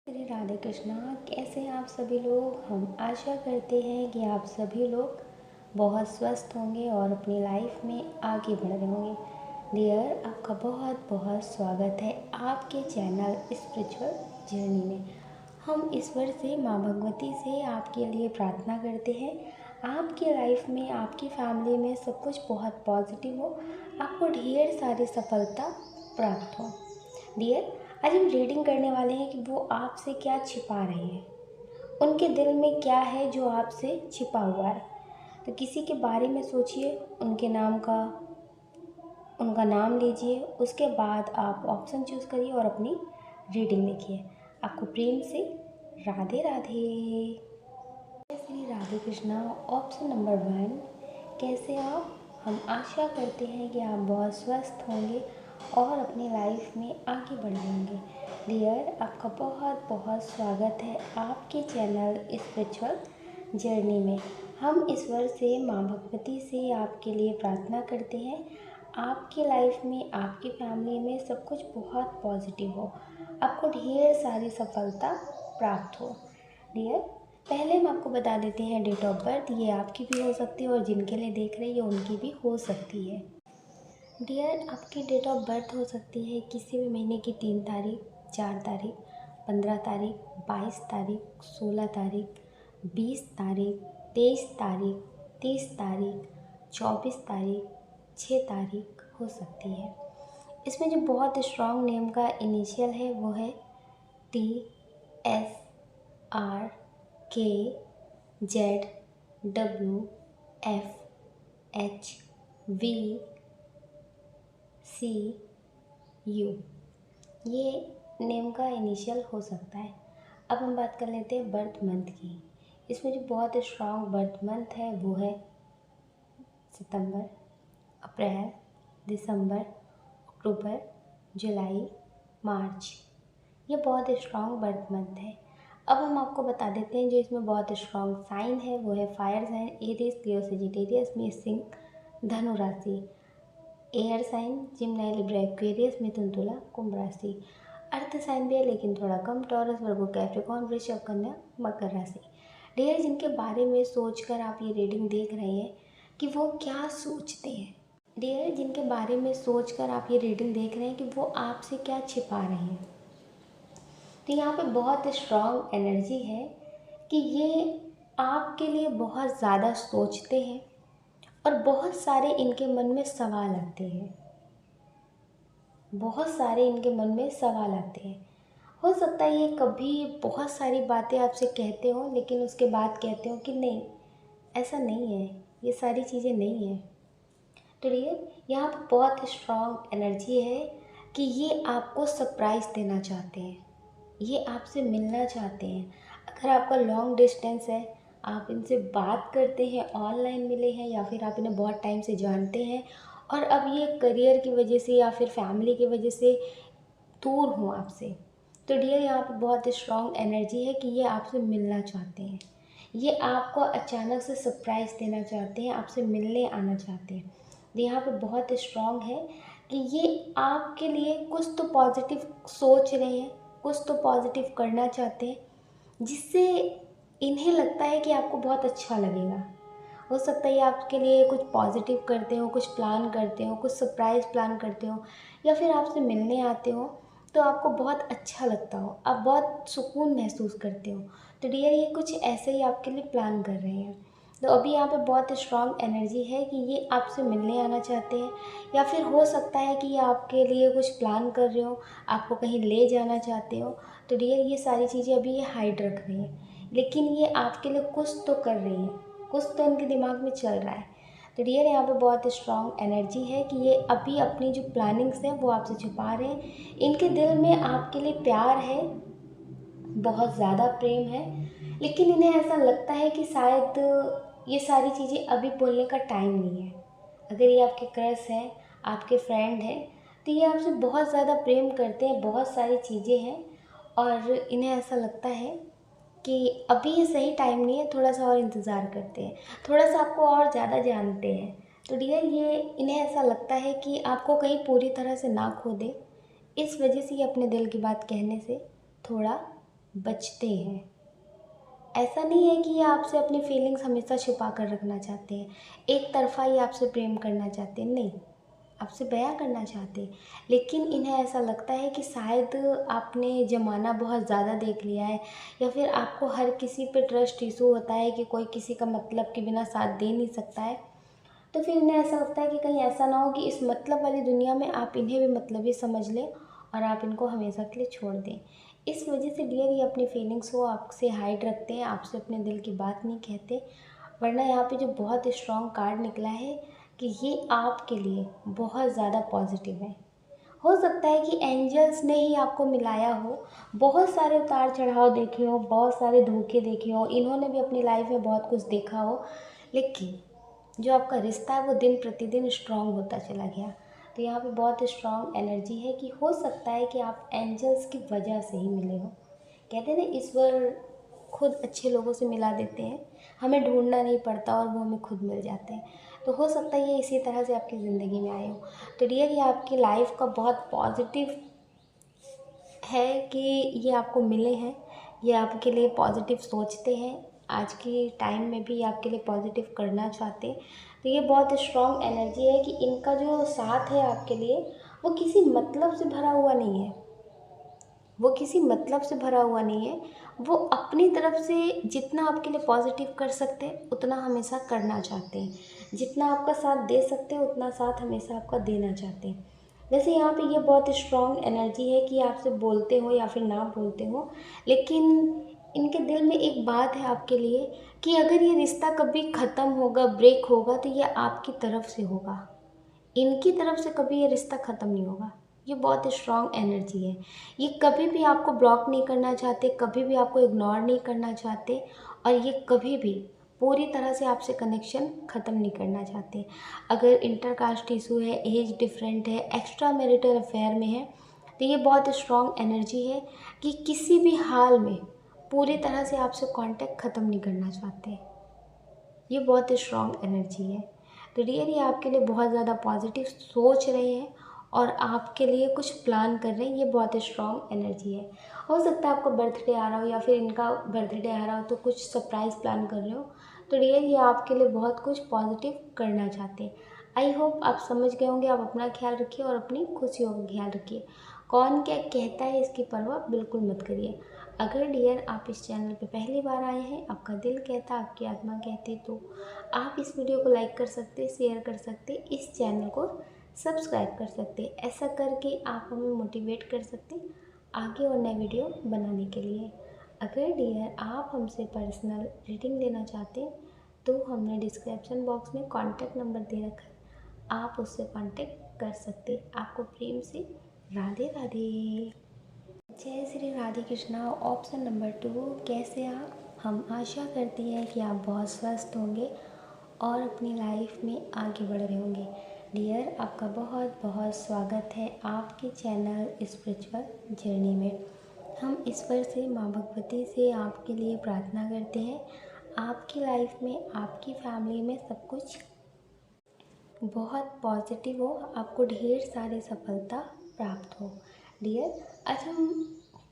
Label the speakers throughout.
Speaker 1: श्री राधे कृष्णा। कैसे हैं आप सभी लोग। हम आशा करते हैं कि आप सभी लोग बहुत स्वस्थ होंगे और अपनी लाइफ में आगे बढ़ रहे होंगे। डियर, आपका बहुत बहुत स्वागत है आपके चैनल स्पिरिचुअल जर्नी में। हम ईश्वर से, माँ भगवती से आपके लिए प्रार्थना करते हैं आपकी लाइफ में, आपकी फैमिली में सब कुछ बहुत पॉजिटिव हो, आपको ढेर सारी सफलता प्राप्त हो। डियर, आज हम रीडिंग करने वाले हैं कि वो आपसे क्या छिपा रहे हैं, उनके दिल में क्या है जो आपसे छिपा हुआ है। तो किसी के बारे में सोचिए, उनका नाम लीजिए, उसके बाद आप ऑप्शन चूज़ करिए और अपनी रीडिंग लिखिए। आपको प्रेम से राधे राधे। जय श्री राधे कृष्णा। ऑप्शन नंबर 1, कैसे आप। हम आशा करते हैं कि आप बहुत स्वस्थ होंगे और अपनी लाइफ में आगे बढ़ेंगे। डियर, आपका बहुत बहुत स्वागत है आपके चैनल स्पिरिचुअल जर्नी में। हम ईश्वर से, माँ भगवती से आपके लिए प्रार्थना करते हैं आपकी लाइफ में, आपकी फैमिली में सब कुछ बहुत पॉजिटिव हो, आपको ढेर सारी सफलता प्राप्त हो। डियर, पहले हम आपको बता देते हैं डेट ऑफ बर्थ। ये आपकी भी हो सकती है और जिनके लिए देख रहे हैं उनकी भी हो सकती है। डियर, आपकी डेट ऑफ बर्थ हो सकती है किसी भी महीने की 3 तारीख, 4 तारीख, 15 तारीख, 22 तारीख, 16 तारीख, 20 तारीख, 23 तारीख, 30 तारीख, 24 तारीख, 6 तारीख हो सकती है। इसमें जो बहुत स्ट्रॉन्ग नेम का इनिशियल है वो है TSRKZWFHVCU। ये नेम का इनिशियल हो सकता है। अब हम बात कर लेते हैं बर्थ मंथ की। इसमें जो बहुत स्ट्रॉन्ग बर्थ मंथ है वो है सितंबर, अप्रैल, दिसंबर, अक्टूबर, जुलाई, मार्च। ये बहुत स्ट्रॉन्ग बर्थ मंथ है। अब हम आपको बता देते हैं जो इसमें बहुत स्ट्रॉन्ग साइन है वो है फायर साइन, एरीज, लियो, सजिटेरियस, सिंह, धनु राशि। एयर साइन जिम्नाई, लिब्रा, एक्वेरियस, मिथुन, तुला, कुंभ राशि। अर्थ साइन भी है लेकिन थोड़ा कम, टॉरस, वर्गो, कैप्रिकॉर्न, वृषभ, कन्या, मकर राशि। डियर, जिनके बारे में सोचकर आप ये रीडिंग देख रहे हैं कि वो क्या सोचते हैं। डियर, जिनके बारे में सोचकर आप ये रीडिंग देख रहे हैं कि वो आपसे क्या छिपा रहे हैं। तो यहाँ पे बहुत स्ट्रॉन्ग एनर्जी है कि ये आपके लिए बहुत ज़्यादा सोचते हैं और बहुत सारे इनके मन में सवाल आते हैं। बहुत सारे इनके मन में सवाल आते हैं। हो सकता है ये कभी बहुत सारी बातें आपसे कहते हो लेकिन उसके बाद कहते हो कि नहीं, ऐसा नहीं है, ये सारी चीज़ें नहीं है। तो डियर, यहाँ पर बहुत स्ट्रॉन्ग एनर्जी है कि ये आपको सरप्राइज़ देना चाहते हैं, ये आपसे मिलना चाहते हैं। अगर आपका लॉन्ग डिस्टेंस है, आप इनसे बात करते हैं, ऑनलाइन मिले हैं या फिर आप इन्हें बहुत टाइम से जानते हैं और अब ये करियर की वजह से या फिर फैमिली की वजह से दूर हों आपसे, तो डियर यहाँ पे बहुत स्ट्रॉन्ग एनर्जी है कि ये आपसे मिलना चाहते हैं। ये आपको अचानक से सरप्राइज़ देना चाहते हैं, आपसे मिलने आना चाहते हैं। तो यहाँ पे बहुत स्ट्रॉन्ग है कि ये आपके लिए कुछ तो पॉजिटिव सोच रहे हैं, कुछ तो पॉजिटिव करना चाहते हैं जिससे इन्हें लगता है कि आपको बहुत अच्छा लगेगा। हो सकता है ये आपके लिए कुछ पॉजिटिव करते हो, कुछ प्लान करते हो, कुछ सरप्राइज़ प्लान करते हो या फिर आपसे मिलने आते हो तो आपको बहुत अच्छा लगता हो, आप बहुत सुकून महसूस करते हो। तो डियर, ये कुछ ऐसे ही आपके लिए प्लान कर रहे हैं। तो अभी यहाँ पे बहुत स्ट्रॉन्ग एनर्जी है कि ये आपसे मिलने आना चाहते हैं या फिर हो सकता है कि ये आपके लिए कुछ प्लान कर रहे हो, आपको कहीं ले जाना चाहते हो। तो डियर, ये सारी चीज़ें अभी ये हाइड रख रही हैं लेकिन ये आपके लिए कुछ तो कर रही हैं, कुछ तो इनके दिमाग में चल रहा है। तो डियर, यहाँ पे बहुत स्ट्रॉन्ग एनर्जी है कि ये अभी अपनी जो प्लानिंग्स हैं वो आपसे छुपा रहे हैं। इनके दिल में आपके लिए प्यार है, बहुत ज़्यादा प्रेम है, लेकिन इन्हें ऐसा लगता है कि शायद ये सारी चीज़ें अभी बोलने का टाइम नहीं है। अगर ये आपके क्रश हैं, आपके फ्रेंड हैं, तो ये आपसे बहुत ज़्यादा प्रेम करते हैं, बहुत सारी चीज़ें हैं और इन्हें ऐसा लगता है कि अभी ये सही टाइम नहीं है, थोड़ा सा और इंतज़ार करते हैं, थोड़ा सा आपको और ज़्यादा जानते हैं। तो डियर, ये इन्हें ऐसा लगता है कि आपको कहीं पूरी तरह से ना खो दे, इस वजह से ये अपने दिल की बात कहने से थोड़ा बचते हैं। ऐसा नहीं है कि ये आपसे अपनी फीलिंग्स हमेशा छुपा कर रखना चाहते हैं, एक तरफ़ा ही आपसे प्रेम करना चाहते हैं, नहीं, आपसे बयां करना चाहते हैं। लेकिन इन्हें ऐसा लगता है कि शायद आपने ज़माना बहुत ज़्यादा देख लिया है, या फिर आपको हर किसी पे ट्रस्ट इशू होता है कि कोई किसी का मतलब के बिना साथ दे नहीं सकता है। तो फिर इन्हें ऐसा लगता है कि कहीं ऐसा ना हो कि इस मतलब वाली दुनिया में आप इन्हें भी मतलबी समझ लें और आप इनको हमेशा के लिए छोड़ दें। इस वजह से डियर ये अपनी फीलिंग्स को आपसे हाइड रखते हैं, आपसे अपने दिल की बात नहीं कहते। वरना यहाँ पे जो बहुत स्ट्रॉन्ग कार्ड निकला है कि ये आपके लिए बहुत ज़्यादा पॉजिटिव है। हो सकता है कि एंजल्स ने ही आपको मिलाया हो, बहुत सारे उतार चढ़ाव देखे हो, बहुत सारे धोखे देखे हो, इन्होंने भी अपनी लाइफ में बहुत कुछ देखा हो, लेकिन जो आपका रिश्ता है वो दिन प्रतिदिन स्ट्रांग होता चला गया। तो यहाँ पे बहुत स्ट्रांग एनर्जी है कि हो सकता है कि आप एंजल्स की वजह से ही मिले हो। कहते हैं ना, ईश्वर खुद अच्छे लोगों से मिला देते हैं, हमें ढूंढना नहीं पड़ता और वो हमें खुद मिल जाते हैं। तो हो सकता है ये इसी तरह से आपकी ज़िंदगी में आए हो। तो डियर, ये आपकी लाइफ का बहुत पॉजिटिव है कि ये आपको मिले हैं, ये आपके लिए पॉजिटिव सोचते हैं, आज की टाइम में भी ये आपके लिए पॉजिटिव करना चाहते हैं। तो ये बहुत स्ट्रॉन्ग एनर्जी है कि इनका जो साथ है आपके लिए, वो किसी मतलब से भरा हुआ नहीं है, वो किसी मतलब से भरा हुआ नहीं है। वो अपनी तरफ से जितना आपके लिए पॉजिटिव कर सकते हैं उतना हमेशा करना चाहते हैं, जितना आपका साथ दे सकते हैं उतना साथ हमेशा आपका देना चाहते हैं। जैसे यहाँ पे ये बहुत स्ट्रॉन्ग एनर्जी है कि आपसे बोलते हो या फिर ना बोलते हो, लेकिन इनके दिल में एक बात है आपके लिए कि अगर ये रिश्ता कभी ख़त्म होगा, ब्रेक होगा, तो ये आपकी तरफ से होगा, इनकी तरफ से कभी ये रिश्ता ख़त्म नहीं होगा। ये बहुत स्ट्रॉन्ग एनर्जी है। ये कभी भी आपको ब्लॉक नहीं करना चाहते, कभी भी आपको इग्नोर नहीं करना चाहते, और ये कभी भी पूरी तरह से आपसे कनेक्शन ख़त्म नहीं करना चाहते। अगर इंटरकास्ट इशू है, एज डिफरेंट है, एक्स्ट्रा मैरिटल अफेयर में है, तो ये बहुत स्ट्रॉन्ग एनर्जी है कि किसी भी हाल में पूरी तरह से आपसे कांटेक्ट ख़त्म नहीं करना चाहते। ये बहुत स्ट्रॉन्ग एनर्जी है। तो डियर, ये आपके लिए बहुत ज़्यादा पॉजिटिव सोच रहे हैं और आपके लिए कुछ प्लान कर रहे हैं, ये बहुत स्ट्रॉन्ग एनर्जी है। हो सकता है आपका बर्थडे आ रहा हो या फिर इनका बर्थडे आ रहा हो, तो कुछ सरप्राइज़ प्लान कर रहे हो। तो डियर, ये आपके लिए बहुत कुछ पॉजिटिव करना चाहते हैं। आई होप आप समझ गए होंगे। आप अपना ख्याल रखिए और अपनी खुशियों का ख्याल रखिए। कौन क्या कहता है इसकी परवाह बिल्कुल मत करिए। अगर डियर आप इस चैनल पे पहली बार आए हैं, आपका दिल कहता, आपकी आत्मा कहती, तो आप इस वीडियो को लाइक कर सकते, शेयर कर सकते, इस चैनल को सब्सक्राइब कर सकते। ऐसा करके आप हमें मोटिवेट कर सकते आगे और नए वीडियो बनाने के लिए। अगर डियर आप हमसे पर्सनल रीडिंग लेना चाहते हैं, तो हमने डिस्क्रिप्शन बॉक्स में कॉन्टैक्ट नंबर दे रखा है, आप उससे कॉन्टैक्ट कर सकते। आपको प्रेम से राधे राधे। जय श्री राधे कृष्णा। ऑप्शन नंबर 2, कैसे आप? हम आशा करती हैं कि आप बहुत स्वस्थ होंगे और अपनी लाइफ में आगे बढ़ रहे होंगे। डियर, आपका बहुत बहुत स्वागत है आपके चैनल स्पिरिचुअल जर्नी में। हम ईश्वर से, माँ भगवती से आपके लिए प्रार्थना करते हैं, आपकी लाइफ में, आपकी फैमिली में सब कुछ बहुत पॉजिटिव हो, आपको ढेर सारी सफलता प्राप्त हो। डियर, आज हम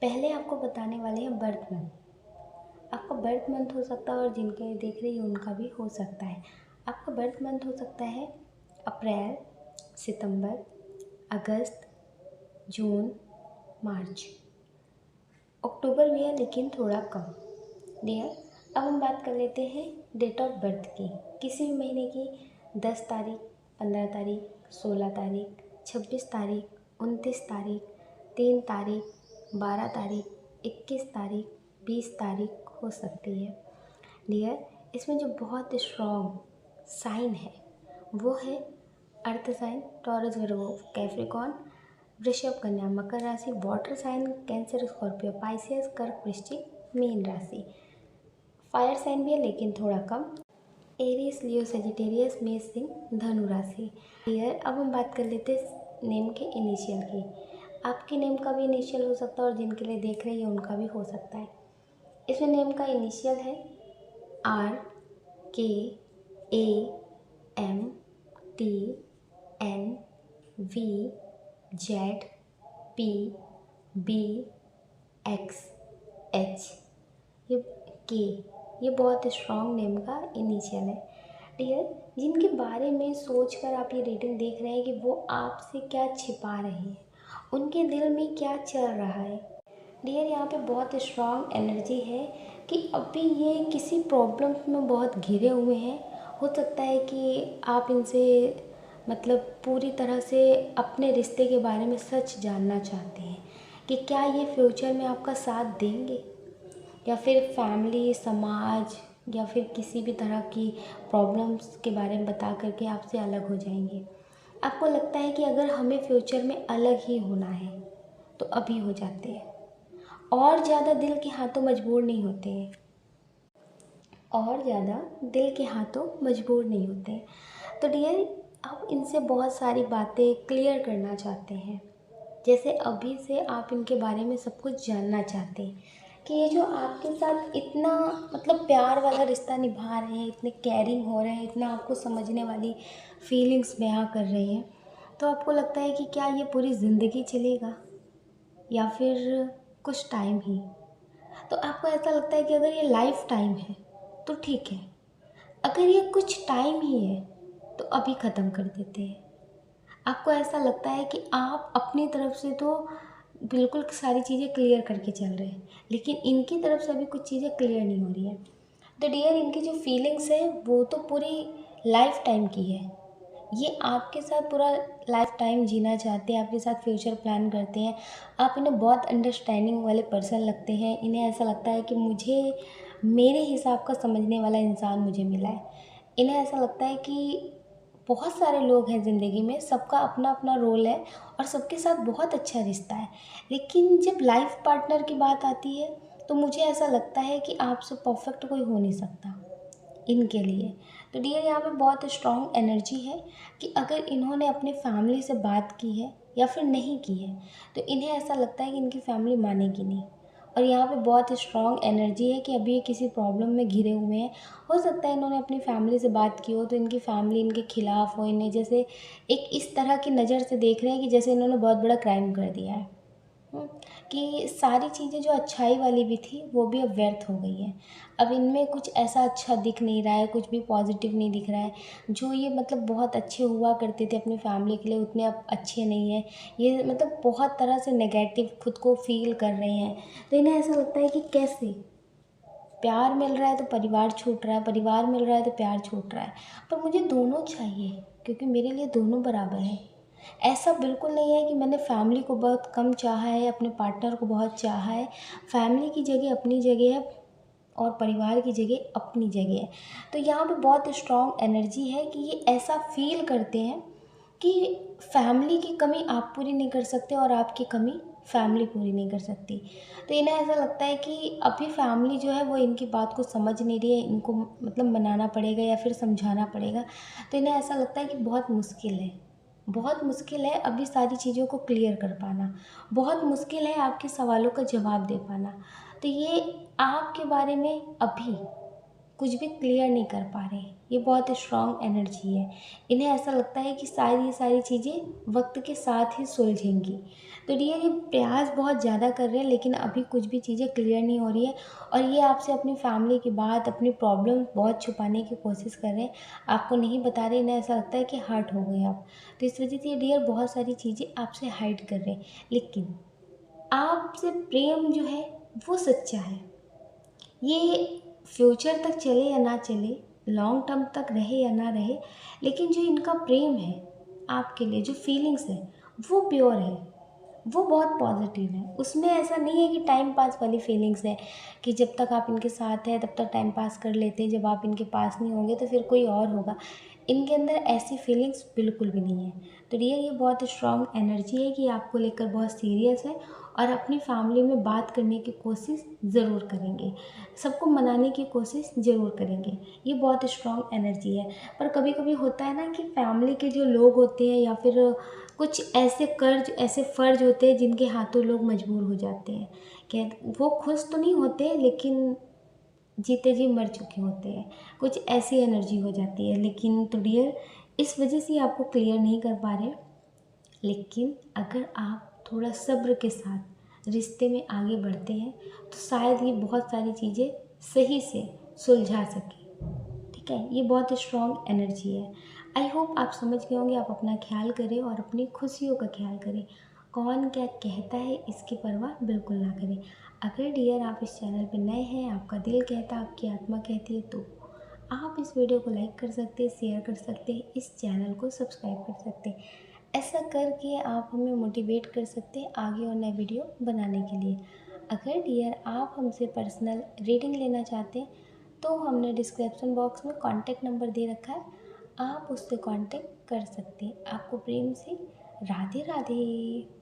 Speaker 1: पहले आपको बताने वाले हैं बर्थ मंथ। आपका बर्थ मंथ हो सकता है और जिनके देख रही है उनका भी हो सकता है। आपका बर्थ मंथ हो सकता है अप्रैल, सितंबर, अगस्त, जून, मार्च। अक्टूबर भी है लेकिन थोड़ा कम। डियर, अब हम बात कर लेते हैं डेट ऑफ बर्थ की। किसी भी महीने की 10 तारीख, 15 तारीख, 16 तारीख, 26 तारीख, 29 तारीख, 3 तारीख, 12 तारीख, 21 तारीख, 20 तारीख हो सकती है। डियर, इसमें जो बहुत स्ट्रॉन्ग साइन है वो है earth sign, Taurus, Virgo, Capricorn, वृषभ, कन्या, मकर राशि, water sign, Cancer, Scorpio, Pisces, कर्क, वृश्चिक, मीन राशि। फायर साइन भी है लेकिन थोड़ा कम, एरीज, लियो, सेजिटेरियस, मेष, सिंह, धनु राशि। क्लियर। अब हम बात कर लेते हैं नेम के इनिशियल की। आपके नेम का भी इनिशियल हो सकता है और जिनके लिए देख रही है उनका भी हो सकता है। इसमें नेम का इनिशियल है R, K, A, M, T, N, V, Z, P, B, X, H, ये के, ये बहुत स्ट्रॉन्ग नेम का इनिशियल है। डियर, जिनके बारे में सोचकर आप ये रीडिंग देख रहे हैं कि वो आपसे क्या छिपा रहे हैं, उनके दिल में क्या चल रहा है। डियर, यहाँ पे बहुत स्ट्रॉन्ग एनर्जी है कि अभी ये किसी प्रॉब्लम में बहुत घिरे हुए हैं। हो सकता है कि आप इनसे मतलब पूरी तरह से अपने रिश्ते के बारे में सच जानना चाहते हैं कि क्या ये फ्यूचर में आपका साथ देंगे, या फिर फैमिली, समाज, या फिर किसी भी तरह की प्रॉब्लम्स के बारे में बता करके आपसे अलग हो जाएंगे। आपको लगता है कि अगर हमें फ्यूचर में अलग ही होना है तो अभी हो जाते हैं, और ज़्यादा दिल के हाथों मजबूर नहीं होते हैं, और ज़्यादा दिल के हाथों मजबूर नहीं होते हैं। तो डियर, आप इनसे बहुत सारी बातें क्लियर करना चाहते हैं। जैसे अभी से आप इनके बारे में सब कुछ जानना चाहते हैं कि ये जो आपके साथ इतना मतलब प्यार वाला रिश्ता निभा रहे हैं, इतने केयरिंग हो रहे हैं, इतना आपको समझने वाली फीलिंग्स बयां कर रहे हैं, तो आपको लगता है कि क्या ये पूरी ज़िंदगी चलेगा या फिर कुछ टाइम ही। तो आपको ऐसा लगता है कि अगर ये लाइफ टाइम है तो ठीक है, अगर ये कुछ टाइम ही है तो अभी ख़त्म कर देते हैं। आपको ऐसा लगता है कि आप अपनी तरफ से तो बिल्कुल सारी चीज़ें क्लियर करके चल रहे हैं, लेकिन इनकी तरफ से अभी कुछ चीज़ें क्लियर नहीं हो रही है। तो डियर, इनकी जो फीलिंग्स है वो तो पूरी लाइफ टाइम की है। ये आपके साथ पूरा लाइफ टाइम जीना चाहते हैं, आपके साथ फ्यूचर प्लान करते हैं। आप इन्हें बहुत अंडरस्टैंडिंग वाले पर्सन लगते हैं। इन्हें ऐसा लगता है कि मुझे मेरे हिसाब का समझने वाला इंसान मुझे मिला है। इन्हें ऐसा लगता है कि बहुत सारे लोग हैं ज़िंदगी में, सबका अपना अपना रोल है और सबके साथ बहुत अच्छा रिश्ता है, लेकिन जब लाइफ पार्टनर की बात आती है तो मुझे ऐसा लगता है कि आपसे परफेक्ट कोई हो नहीं सकता इनके लिए। तो डियर, यहाँ पे बहुत स्ट्रॉन्ग एनर्जी है कि अगर इन्होंने अपने फैमिली से बात की है या फिर नहीं की है तो इन्हें ऐसा लगता है कि इनकी फैमिली मानेगी नहीं। और यहाँ पे बहुत स्ट्रॉन्ग एनर्जी है कि अभी ये किसी प्रॉब्लम में घिरे हुए हैं। हो सकता है इन्होंने अपनी फैमिली से बात की हो तो इनकी फैमिली इनके खिलाफ हो, इन्हें जैसे एक इस तरह की नज़र से देख रहे हैं कि जैसे इन्होंने बहुत बड़ा क्राइम कर दिया है। हम्म, कि सारी चीज़ें जो अच्छाई वाली भी थी वो भी अब व्यर्थ हो गई हैं। अब इनमें कुछ ऐसा अच्छा दिख नहीं रहा है, कुछ भी पॉजिटिव नहीं दिख रहा है। जो ये मतलब बहुत अच्छे हुआ करते थे अपनी फैमिली के लिए, उतने अब अच्छे नहीं हैं। ये मतलब बहुत तरह से नेगेटिव खुद को फील कर रहे हैं। तो इन्हें ऐसा लगता है कि कैसे प्यार मिल रहा है तो परिवार छूट रहा है, परिवार मिल रहा है तो प्यार छूट रहा है, पर मुझे दोनों चाहिए क्योंकि मेरे लिए दोनों बराबर हैं। ऐसा बिल्कुल नहीं है कि मैंने फैमिली को बहुत कम चाहा है, अपने पार्टनर को बहुत चाहा है। फैमिली की जगह अपनी जगह है और परिवार की जगह अपनी जगह है। तो यहाँ पे बहुत स्ट्रॉन्ग एनर्जी है कि ये ऐसा फील करते हैं कि फैमिली की कमी आप पूरी नहीं कर सकते और आपकी कमी फैमिली पूरी नहीं कर सकती। तो इन्हें ऐसा लगता है कि अभी फैमिली जो है वो इनकी बात को समझ नहीं रही है, इनको मतलब मनाना पड़ेगा या फिर समझाना पड़ेगा। तो इन्हें ऐसा लगता है कि बहुत मुश्किल है, बहुत मुश्किल है अभी सारी चीज़ों को क्लियर कर पाना, बहुत मुश्किल है आपके सवालों का जवाब दे पाना। तो ये आपके बारे में अभी कुछ भी क्लियर नहीं कर पा रहे। ये बहुत स्ट्रॉन्ग एनर्जी है। इन्हें ऐसा लगता है कि ये सारी चीज़ें वक्त के साथ ही सुलझेंगी। तो डियर, ये प्रयास बहुत ज़्यादा कर रहे हैं लेकिन अभी कुछ भी चीज़ें क्लियर नहीं हो रही है, और ये आपसे अपनी फैमिली की बात, अपनी प्रॉब्लम बहुत छुपाने की कोशिश कर रहे हैं, आपको नहीं बता रहे। इन्हें ऐसा लगता है कि हर्ट हो गए आप। तो इस वजह से ये डियर बहुत सारी चीज़ें आपसे हाइड कर रहे हैं, लेकिन आपसे प्रेम जो है वो सच्चा है। ये फ्यूचर तक चले या ना चले, लॉन्ग टर्म तक रहे या ना रहे, लेकिन जो इनका प्रेम है आपके लिए, जो फीलिंग्स है वो प्योर है, वो बहुत पॉजिटिव है। उसमें ऐसा नहीं है कि टाइम पास वाली फीलिंग्स है कि जब तक आप इनके साथ हैं तब तक टाइम पास कर लेते हैं, जब आप इनके पास नहीं होंगे तो फिर कोई और होगा। इनके अंदर ऐसी फीलिंग्स बिल्कुल भी नहीं है। तो डियर, ये बहुत स्ट्रॉन्ग एनर्जी है कि आपको लेकर बहुत सीरियस है और अपनी फैमिली में बात करने की कोशिश ज़रूर करेंगे, सबको मनाने की कोशिश ज़रूर करेंगे। ये बहुत स्ट्रॉन्ग एनर्जी है। पर कभी कभी होता है ना कि फैमिली के जो लोग होते हैं या फिर कुछ ऐसे कर्ज, ऐसे फ़र्ज होते हैं जिनके हाथों लोग मजबूर हो जाते हैं। कि वो खुश तो नहीं होते लेकिन जीते जी मर चुके होते हैं, कुछ ऐसी एनर्जी हो जाती है। लेकिन तो डियर, इस वजह से आपको क्लियर नहीं कर पा रहे, लेकिन अगर आप थोड़ा सब्र के साथ रिश्ते में आगे बढ़ते हैं तो शायद ये बहुत सारी चीज़ें सही से सुलझा सके। ठीक है, ये बहुत स्ट्रॉन्ग एनर्जी है। आई होप आप समझ गए होंगे। आप अपना ख्याल करें और अपनी खुशियों का ख्याल करें। कौन क्या कहता है इसकी परवाह बिल्कुल ना करें। अगर डियर आप इस चैनल पे नए हैं, आपका दिल कहता है, आपकी आत्मा कहती है, तो आप इस वीडियो को लाइक कर सकते हैं, शेयर कर सकते हैं, इस चैनल को सब्सक्राइब कर सकते हैं। ऐसा करके आप हमें मोटिवेट कर सकते हैं आगे और नए वीडियो बनाने के लिए। अगर डियर आप हमसे पर्सनल रीडिंग लेना चाहते हैं तो हमने डिस्क्रिप्शन बॉक्स में कॉन्टैक्ट नंबर दे रखा है, आप उससे कॉन्टैक्ट कर सकते हैं। आपको प्रेम से राधे राधे।